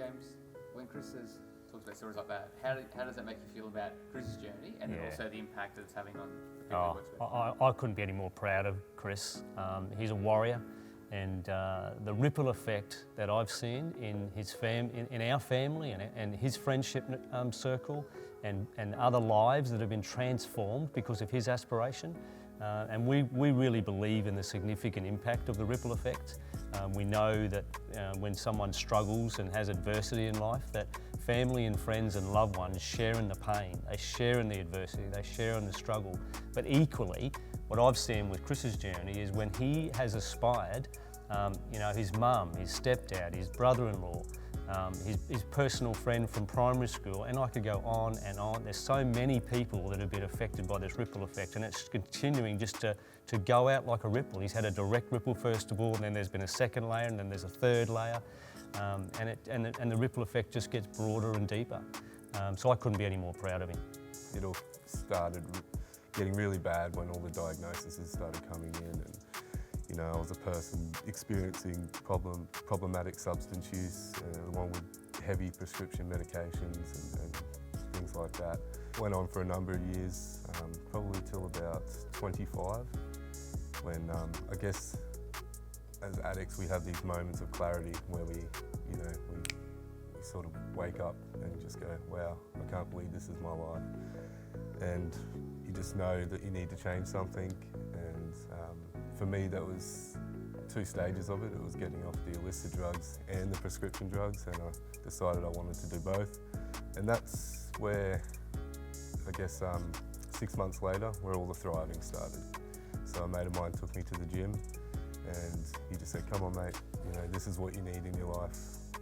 James, when Chris has talked about stories like that, how does that make you feel about Chris's journey and then also the impact that it's having on the people he works with? I couldn't be any more proud of Chris. He's a warrior, and the ripple effect that I've seen in his in our family and his friendship circle and other lives that have been transformed because of his aspiration. And we really believe in the significant impact of the ripple effect. We know that when someone struggles and has adversity in life, that family and friends and loved ones share in the pain, they share in the adversity, they share in the struggle. But equally, what I've seen with Chris's journey is when he has aspired, his mum, his stepdad, his brother-in-law, his personal friend from primary school, and I could go on and on. There's so many people that have been affected by this ripple effect, and it's continuing just to go out like a ripple. He's had a direct ripple first of all, and then there's been a second layer, and then there's a third layer, and the ripple effect just gets broader and deeper. So I couldn't be any more proud of him. It all started getting really bad when all the diagnoses started coming in, and I was a person experiencing problematic substance use, along with heavy prescription medications and things like that. Went on for a number of years, probably till about 25, when I guess as addicts we have these moments of clarity where we sort of wake up and just go, wow, I can't believe this is my life. And you just know that you need to change something. And for me, that was 2 stages of it. It was getting off the illicit drugs and the prescription drugs, and I decided I wanted to do both. And that's where, I guess, 6 months later, where all the thriving started. So a mate of mine took me to the gym, and he just said, come on mate, this is what you need in your life.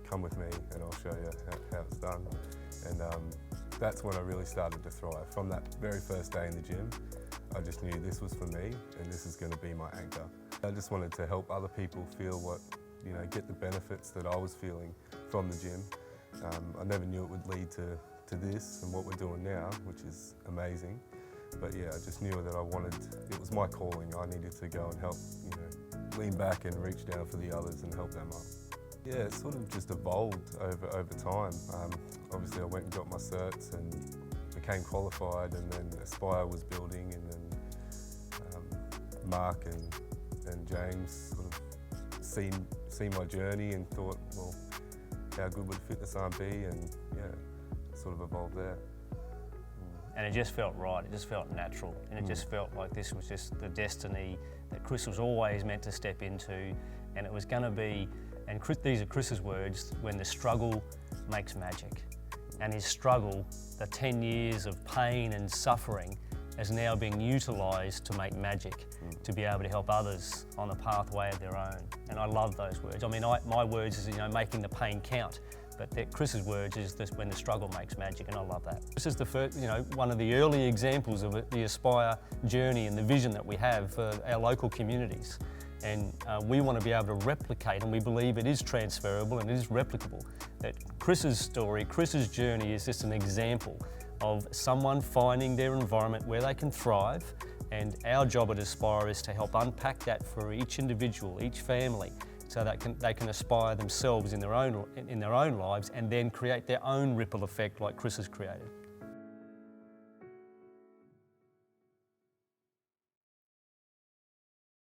Come with me and I'll show you how it's done. And that's when I really started to thrive. From that very first day in the gym, I just knew this was for me and this is going to be my anchor. I just wanted to help other people feel get the benefits that I was feeling from the gym. I never knew it would lead to this and what we're doing now, which is amazing. But yeah, I just knew that it was my calling. I needed to go and help, lean back and reach down for the others and help them up. Yeah, it sort of just evolved over time. Obviously I went and got my certs and became qualified, and then Aspire was building, and then Mark and James sort of seen my journey and thought, well, how good would Fitness R&B, and yeah, sort of evolved there. And it just felt right, it just felt natural, and it just felt like this was just the destiny that Chris was always meant to step into, and it was going to be, and these are Chris's words, when the struggle makes magic. And his struggle, the 10 years of pain and suffering, is now being utilised to make magic, to be able to help others on a pathway of their own. And I love those words. I mean, my words is, making the pain count. But Chris's words is this, when the struggle makes magic, and I love that. This is the first, one of the early examples of the Aspire journey and the vision that we have for our local communities. And we want to be able to replicate, and we believe it is transferable and it is replicable. That Chris's story, Chris's journey is just an example of someone finding their environment where they can thrive, and our job at Aspire is to help unpack that for each individual, each family, so that they can aspire themselves in their own lives and then create their own ripple effect like Chris has created.